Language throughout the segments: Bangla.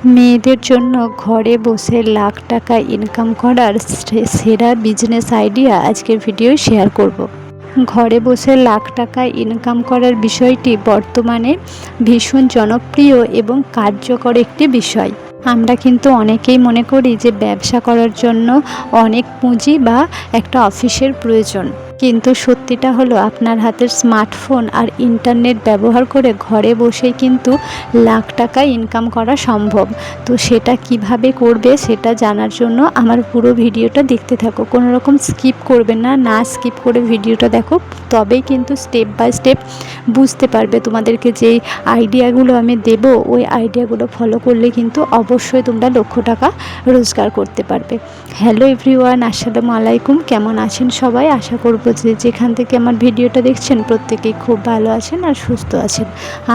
মেয়েদের জন্য ঘরে বসে লাখ টাকা ইনকাম করার সেরা বিজনেস আইডিয়া আজকের ভিডিও শেয়ার করব। ঘরে বসে লাখ টাকা ইনকাম করার বিষয়টি বর্তমানে ভীষণ জনপ্রিয় এবং কার্যকর একটি বিষয়। আমরা কিন্তু অনেকেই মনে করি যে ব্যবসা করার জন্য অনেক পুঁজি বা একটা অফিসের প্রয়োজন, কিন্তু সত্যিটা হলো আপনার হাতের স্মার্টফোন আর ইন্টারনেট ব্যবহার করে ঘরে বসেই কিন্তু লাখ টাকা ইনকাম করা সম্ভব। তো সেটা কিভাবে করবে সেটা জানার জন্য আমার পুরো ভিডিওটা দেখতে থাকো, কোনো রকম স্কিপ করবে না, না স্কিপ করে ভিডিওটা দেখো, তবেই কিন্তু স্টেপ বাই স্টেপ বুঝতে পারবে। তোমাদেরকে যেই আইডিয়াগুলো আমি দেব ওই আইডিয়াগুলো ফলো করলে কিন্তু অবশ্যই তোমরা লক্ষ টাকা রোজগার করতে পারবে। হ্যালো এভরিওয়ান, আসসালামু আলাইকুম। কেমন আছেন সবাই? আশা করব যে যেখান থেকে আমার ভিডিওটা দেখছেন প্রত্যেকেই খুব ভালো আছেন আর সুস্থ আছেন।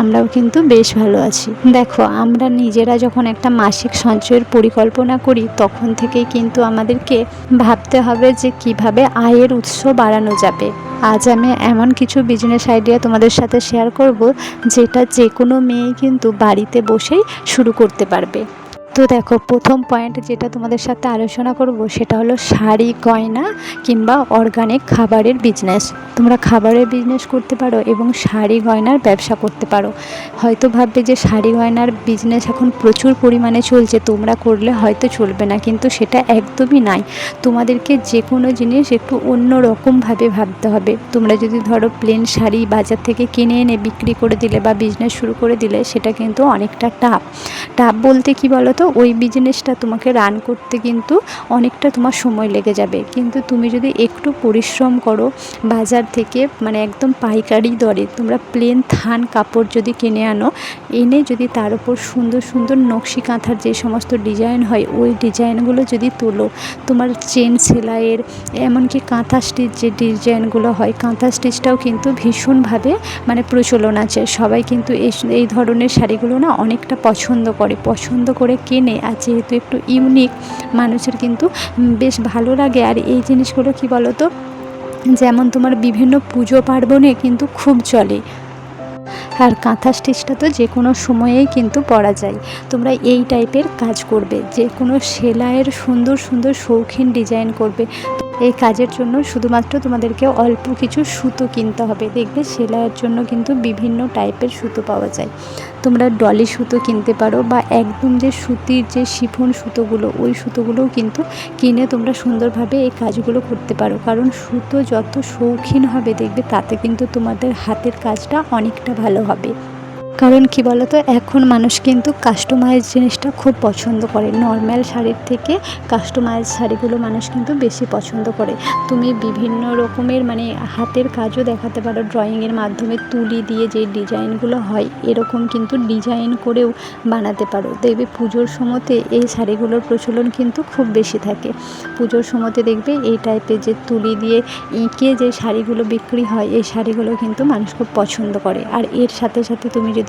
আমরাও কিন্তু বেশ ভালো আছি। দেখো, আমরা নিজেরা যখন একটা মাসিক সঞ্চয়ের পরিকল্পনা করি তখন থেকেই কিন্তু আমাদেরকে ভাবতে হবে যে কিভাবে আয়ের উৎস বাড়ানো যাবে। আজ আমি এমন কিছু বিজনেস আইডিয়া তোমাদের সাথে শেয়ার করব যেটা যে কোনো মেয়ে কিন্তু বাড়িতে বসেই শুরু করতে পারবে। তো দেখো, প্রথম পয়েন্ট যেটা তোমাদের সাথে আলোচনা করব সেটা হলো শাড়ি, গয়না কিংবা অর্গানিক খাবারের বিজনেস। তোমরা খাবারের বিজনেস করতে পারো এবং শাড়ি গয়নার ব্যবসা করতে পারো। হয়তো ভাববে যে শাড়ি গয়নার বিজনেস এখন প্রচুর পরিমাণে চলছে, তোমরা করলে হয়তো চলবে না, কিন্তু সেটা একদমই নাই। তোমাদেরকে যে কোনো জিনিস একটু অন্য রকমভাবে ভাবতে হবে। তোমরা যদি ধরো প্লেন শাড়ি বাজার থেকে কিনে এনে বিক্রি করে দিলে বা বিজনেস শুরু করে দিলে, সেটা কিন্তু অনেকটা টাফ বলতে কি বলো তো, ওই বিজনেসটা তোমাকে রান করতে কিন্তু অনেকটা তোমার সময় লেগে যাবে। কিন্তু তুমি যদি একটু পরিশ্রম করো, বাজার থেকে মানে একদম পাইকারি দরে তোমরা প্লেন থান কাপড় যদি কিনে আনো, এনে যদি তার উপর সুন্দর সুন্দর নকশি কাঁথার যে সমস্ত ডিজাইন হয় ওই ডিজাইনগুলো যদি তোলো, তোমার চেন সেলাইয়ের, এমনকি কাঁথা স্টিচ যে ডিজাইনগুলো হয়, কাঁথা স্টিচটাও কিন্তু ভীষণভাবে মানে প্রচলন আছে। সবাই কিন্তু এই ধরনের শাড়িগুলো না অনেকটা পছন্দ করে কেনে, আর যেহেতু একটু ইউনিক, মানুষের কিন্তু বেশ ভালো লাগে। আর এই জিনিসগুলো কি বলো তো, যেমন তোমার বিভিন্ন পুজো পার্বণে কিন্তু খুব চলে। আর কাঁথা স্টিচটা তো যে কোনো সময়েই কিন্তু পরা যায়। তোমরা এই টাইপের কাজ করবে, যে কোনো সেলাইয়ের সুন্দর সুন্দর শৌখিন ডিজাইন করবে। এই কাজের জন্য শুধুমাত্র তোমাদেরকে অল্প কিছু সুতো কিনতে হবে। দেখবে সেলাইয়ের জন্য কিন্তু বিভিন্ন টাইপের সুতো পাওয়া যায়। তোমরা ডলি সুতো কিনতে পারো, বা একদম যে সুতির যে শিফন সুতোগুলো, ওই সুতোগুলোও কিন্তু কিনে তোমরা সুন্দরভাবে এই কাজগুলো করতে পারো। কারণ সুতো যত শৌখিন হবে দেখবে তাতে কিন্তু তোমাদের হাতের কাজটা অনেকটা ভালো হবে। কারণ কি বলতো, এখন মানুষ কিন্তু কাস্টমাইজ জিনিসটা খুব পছন্দ করে। নর্মাল শাড়ির থেকে কাস্টমাইজ শাড়িগুলো মানুষ কিন্তু বেশি পছন্দ করে। তুমি বিভিন্ন রকমের মানে হাতের কাজও দেখাতে পারো, ড্রয়িংয়ের মাধ্যমে তুলি দিয়ে যে ডিজাইনগুলো হয় এরকম কিন্তু ডিজাইন করেও বানাতে পারো। দেখবে পুজোর সময়তে এই শাড়িগুলোর প্রচলন কিন্তু খুব বেশি থাকে। পুজোর সময়তে দেখবে এই টাইপের যে তুলি দিয়ে এঁকে যে শাড়িগুলো বিক্রি হয়, এই শাড়িগুলো কিন্তু মানুষ খুব পছন্দ করে। আর এর সাথে সাথে তুমি যদি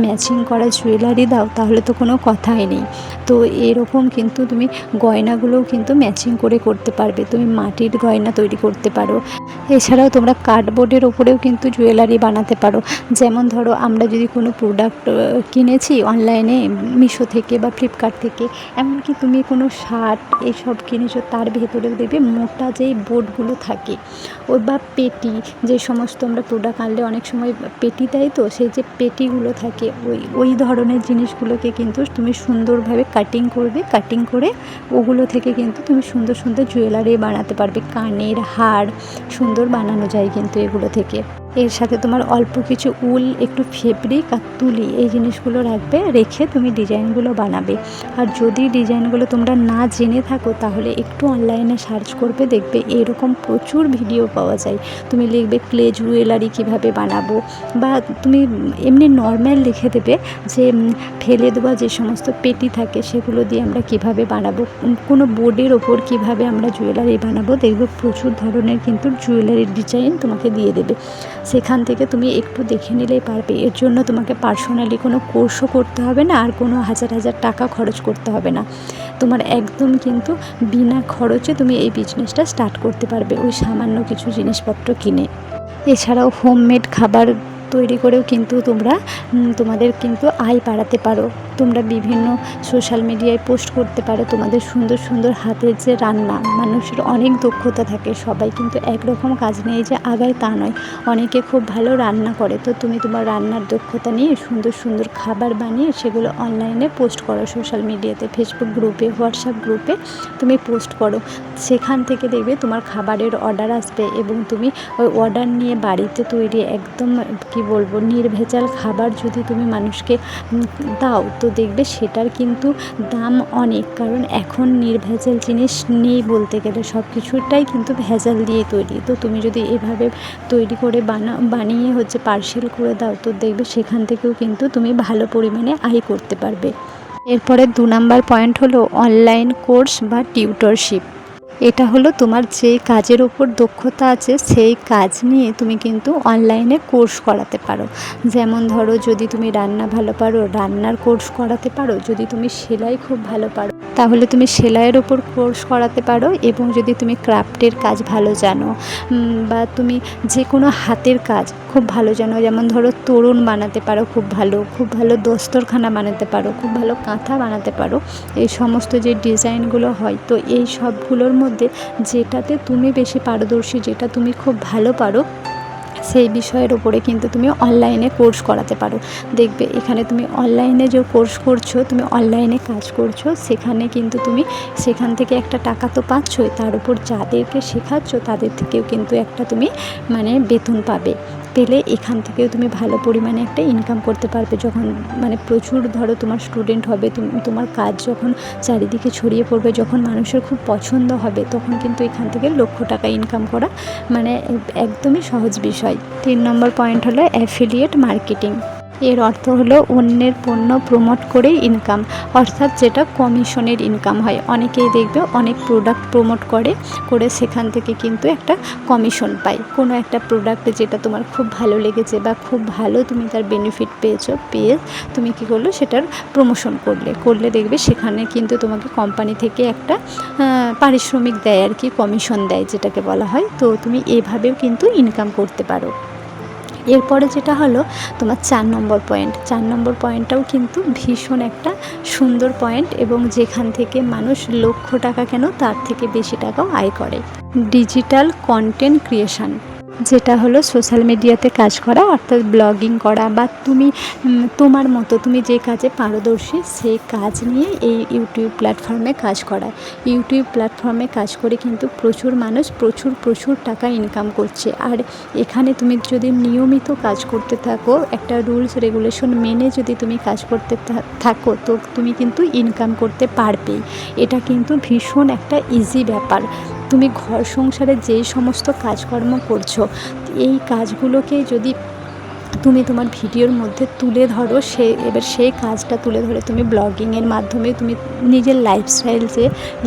ম্যাচিং করা জুয়েলারি দাও তাহলে তো কোনো কথাই নেই। তো এরকম কিন্তু তুমি গয়নাগুলোও কিন্তু ম্যাচিং করে করতে পারবে। তুমি মাটির গয়না তৈরি করতে পারো। এছাড়াও তোমরা কার্ডবোর্ডের ওপরেও কিন্তু জুয়েলারি বানাতে পারো। যেমন ধরো, আমরা যদি কোনো প্রোডাক্ট কিনেছি অনলাইনে মিশো থেকে বা ফ্লিপকার্ট থেকে, এমনকি তুমি কোনো শার্ট এইসব কিনেছো, তার ভেতরেও দেখবে মোটা যেই বোর্ডগুলো থাকে, ওই বা পেটি, যে সমস্ত আমরা প্রোডাক্ট আনলে অনেক সময় পেটি দেয়, তো সেই যে পেটিগুলো থাকে ওই ধরনের জিনিসগুলোকে কিন্তু তুমি সুন্দরভাবে কাটিং করে ওগুলো থেকে কিন্তু তুমি সুন্দর সুন্দর জুয়েলারি বানাতে পারবে। কানের হার সুন্দর বানানো যায় কিন্তু এগুলো থেকে। এর সাথে তোমার অল্প কিছু উল, একটু ফেব্রিক আর তুলি, এই জিনিসগুলো রেখে তুমি ডিজাইনগুলো বানাবে। আর যদি ডিজাইনগুলো তোমরা না জেনে থাকো তাহলে একটু অনলাইনে সার্চ করবে, দেখবে এরকম প্রচুর ভিডিও পাওয়া যায়। তুমি লিখবে ক্লে জুয়েলারি কীভাবে বানাবো, বা তুমি এমনি নর্মাল লিখে দেবে যে ফেলে দেওয়া যে সমস্ত পেটি থাকে সেগুলো দিয়ে আমরা কীভাবে বানাবো, কোনো বোর্ডের ওপর কীভাবে আমরা জুয়েলারি বানাবো, দেখবে প্রচুর ধরনের কিন্তু জুয়েলারির ডিজাইন তোমাকে দিয়ে দেবে। সেখান থেকে তুমি একটু দেখে নিলেই পারবে। এর জন্য তোমাকে পার্সোনালি কোনো কোর্সও করতে হবে না, আর কোনো হাজার টাকা খরচ করতে হবে না। তোমার একদম কিন্তু বিনা খরচে তুমি এই বিজনেসটা স্টার্ট করতে পারবে, ওই সামান্য কিছু জিনিসপত্র কিনে। এছাড়াও হোমমেড খাবার তৈরি করেও কিন্তু তোমরা তোমাদের কিন্তু আয় বাড়াতে পারো। তোমরা বিভিন্ন সোশ্যাল মিডিয়ায় পোস্ট করতে পারো তোমাদের সুন্দর সুন্দর হাতের যে রান্না। মানুষের অনেক দক্ষতা থাকে, সবাই কিন্তু একরকম কাজ নিয়ে যে আগায় তা নয়, অনেকে খুব ভালো রান্না করে। তো তুমি তোমার রান্নার দক্ষতা নিয়ে সুন্দর সুন্দর খাবার বানিয়ে সেগুলো অনলাইনে পোস্ট করো, সোশ্যাল মিডিয়াতে, ফেসবুক গ্রুপে, হোয়াটসঅ্যাপ গ্রুপে তুমি পোস্ট করো। সেখান থেকে দেখবে তোমার খাবারের অর্ডার আসবে এবং তুমি ওই অর্ডার নিয়ে বাড়িতে তৈরি একদম কি বলবো নির্ভেজাল খাবার যদি তুমি মানুষকে দাও, তো দেখবে সেটার কিন্তু দাম অনেক। কারণ এখন নির্ভেজাল জিনিস নেই বলতে গেলে, সব কিছুটাই কিন্তু ভেজাল দিয়ে তৈরি। তো তুমি যদি এভাবে তৈরি করে বানিয়ে পার্সেল করে দাও, তো দেখবে সেখান থেকেও কিন্তু তুমি ভালো পরিমাণে আয় করতে পারবে। এরপরে 2 নাম্বার পয়েন্ট হলো অনলাইন কোর্স বা টিউটরশিপ। এটা হলো তোমার যেই কাজের ওপর দক্ষতা আছে সেই কাজ নিয়ে তুমি কিন্তু অনলাইনে কোর্স করাতে পারো। যেমন ধরো, যদি তুমি রান্না ভালো পারো, রান্নার কোর্স করাতে পারো। যদি তুমি সেলাই খুব ভালো পারো, তাহলে তুমি সেলাইয়ের ওপর কোর্স করাতে পারো। এবং যদি তুমি ক্রাফটের কাজ ভালো জানো বা তুমি যে কোনো হাতের কাজ খুব ভালো জানো, যেমন ধরো তোরণ বানাতে পারো খুব ভালো দস্তরখানা বানাতে পারো, খুব ভালো কাঁথা বানাতে পারো, এই সমস্ত যে ডিজাইনগুলো হয়, তো এই সবগুলোর মধ্যে যেটাতে তুমি বেশি পারদর্শী, যেটা তুমি খুব ভালো পারো, সেই বিষয়ের উপরে কিন্তু তুমি অনলাইনে কোর্স করাতে পারো। দেখবে এখানে তুমি অনলাইনে যে কোর্স করছো, তুমি অনলাইনে কাজ করছো, সেখানে কিন্তু তুমি সেখান থেকে একটা টাকা তো পাচ্ছই, তার উপর যাদেরকে শেখাচ্ছ তাদের থেকেও কিন্তু একটা তুমি বেতন পাবে। পেলে এখান থেকেও তুমি ভালো পরিমাণে একটা ইনকাম করতে পারবে। যখন প্রচুর ধরো তোমার স্টুডেন্ট হবে, তোমার কাজ যখন চারিদিকে ছড়িয়ে পড়বে, যখন মানুষের খুব পছন্দ হবে, তখন কিন্তু এখান থেকে লক্ষ টাকা ইনকাম করা একদমই সহজ বিষয়। 3 নম্বর পয়েন্ট হলো অ্যাফিলিয়েট মার্কেটিং। এর অর্থ হলো অন্যের পণ্য প্রমোট করে ইনকাম, অর্থাৎ যেটা কমিশনের ইনকাম হয়। অনেকেই দেখবে অনেক প্রোডাক্ট প্রমোট করে সেখান থেকে কিন্তু একটা কমিশন পায়। কোনো একটা প্রোডাক্ট যেটা তোমার খুব ভালো লেগেছে বা খুব ভালো তুমি তার বেনিফিট পেয়ে তুমি কী করলো, সেটার প্রমোশন করলে দেখবে সেখানে কিন্তু তোমাকে কোম্পানি থেকে একটা পারিশ্রমিক দেয় আর কি, কমিশন দেয় যেটাকে বলা হয়। তো তুমি এভাবেও কিন্তু ইনকাম করতে পারো। এরপরে যেটা হলো তোমার 4 নম্বর পয়েন্ট। 4 নম্বর পয়েন্টটাও কিন্তু ভীষণ একটা সুন্দর পয়েন্ট, এবং যেখান থেকে মানুষ লক্ষ টাকা কেন তার থেকে বেশি টাকাও আয় করে। ডিজিটাল কন্টেন্ট ক্রিয়েশন, যেটা হলো সোশ্যাল মিডিয়াতে কাজ করা, অর্থাৎ ব্লগিং করা, বা তুমি তোমার মতো তুমি যে কাজে পারদর্শী সেই কাজ নিয়ে এই ইউটিউব প্ল্যাটফর্মে কাজ করা। ইউটিউব প্ল্যাটফর্মে কাজ করে কিন্তু প্রচুর মানুষ প্রচুর টাকা ইনকাম করছে। আর এখানে তুমি যদি নিয়মিত কাজ করতে থাকো, একটা রুলস রেগুলেশন মেনে যদি তুমি কাজ করতে থাকো, তো তুমি কিন্তু ইনকাম করতে পারবেই। এটা কিন্তু ভীষণ একটা ইজি ব্যাপার। তুমি ঘর সংসারে যেই সমস্ত কাজকর্ম করছো, এই কাজগুলোকে যদি তুমি তোমার ভিডিওর মধ্যে তুলে ধরো, এবার সেই কাজটা তুলে ধরে তুমি ব্লগিংয়ের মাধ্যমে তুমি নিজের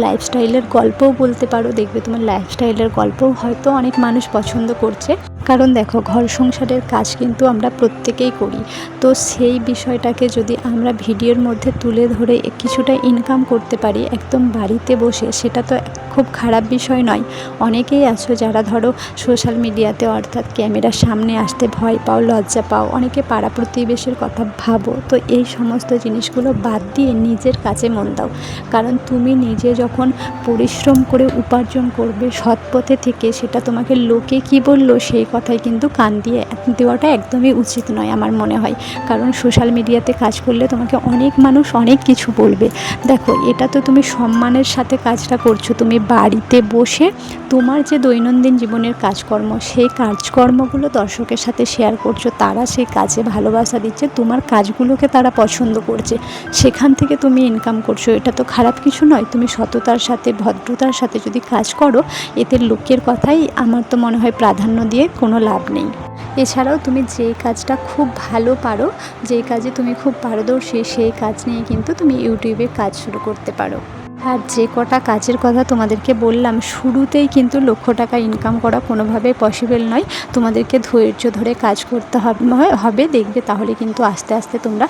লাইফস্টাইলের গল্পও বলতে পারো। দেখবে তোমার লাইফস্টাইলের গল্পও হয়তো অনেক মানুষ পছন্দ করছে। কারণ দেখো, ঘর সংসারের কাজ কিন্তু আমরা প্রত্যেকেই করি। তো সেই বিষয়টাকে যদি আমরা ভিডিওর মধ্যে তুলে ধরে কিছুটা ইনকাম করতে পারি একদম বাড়িতে বসে, সেটা তো খুব খারাপ বিষয় নয়। অনেকেই আছো যারা ধরো সোশ্যাল মিডিয়াতে, অর্থাৎ ক্যামেরার সামনে আসতে ভয় পাও, লজ্জা পাও, অনেকে পাড়া প্রতিবেশীর কথা ভাবো। তো এই সমস্ত জিনিসগুলো বাদ দিয়ে নিজের কাজে মন দাও। কারণ তুমি নিজে যখন পরিশ্রম করে উপার্জন করবে সৎ পথে থেকে, সেটা তোমাকে লোকে কি বললো সেই কথায় কিন্তু কান দিয়ে দেওয়াটা একদমই উচিত নয় আমার মনে হয়। কারণ সোশ্যাল মিডিয়াতে কাজ করলে তোমাকে অনেক মানুষ অনেক কিছু বলবে। দেখো, এটা তো তুমি সম্মানের সাথে কাজটা করছো, তুমি বাড়িতে বসে তোমার যে দৈনন্দিন জীবনের কাজকর্ম, সেই কাজকর্মগুলো দর্শকের সাথে শেয়ার করছো, তারা সেই কাজে ভালোবাসা দিচ্ছে, তোমার কাজগুলোকে তারা পছন্দ করছে, সেখান থেকে তুমি ইনকাম করছো। এটা তো খারাপ কিছু নয়। তুমি সততার সাথে, ভদ্রতার সাথে যদি কাজ করো, এতে লোকের কথাই আমার তো মনে হয় প্রাধান্য দিয়ে কোনো লাভ নেই। এছাড়াও তুমি যে কাজটা খুব ভালো পারো, যেই কাজে তুমি খুব পারদর্শী, সেই কাজ নিয়ে কিন্তু তুমি ইউটিউবে কাজ শুরু করতে পারো। আর যে কটা কাজের কথা তোমাদেরকে বললাম, শুরুতেই কিন্তু লক্ষ টাকা ইনকাম করা কোনোভাবেই পসিবল নয়। তোমাদেরকে ধৈর্য ধরে কাজ করতে হবে। দেখবে তাহলে কিন্তু আস্তে আস্তে তোমরা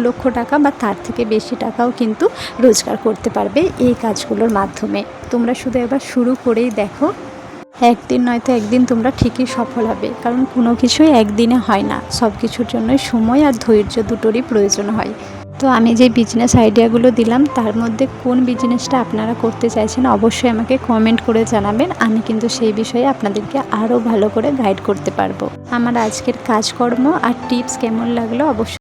লক্ষ টাকা বা তার থেকে বেশি টাকাও কিন্তু রোজগার করতে পারবে এই কাজগুলোর মাধ্যমে। তোমরা শুধু এবার শুরু করেই দেখো, একদিন নয়তো একদিন তোমরা ঠিকই সফল হবে। কারণ কোনো কিছুই একদিনে হয় না, সব কিছুর জন্যই সময় আর ধৈর্য দুটোরই প্রয়োজন হয়। তো আমি যে বিজনেস আইডিয়াগুলো দিলাম তার মধ্যে কোন বিজনেসটা আপনারা করতে চাইছেন অবশ্যই আমাকে কমেন্ট করে জানাবেন। আমি কিন্তু সেই বিষয়ে আপনাদেরকে আরও ভালো করে গাইড করতে পারবো। আমার আজকের কাজকর্ম আর টিপস কেমন লাগলো অবশ্যই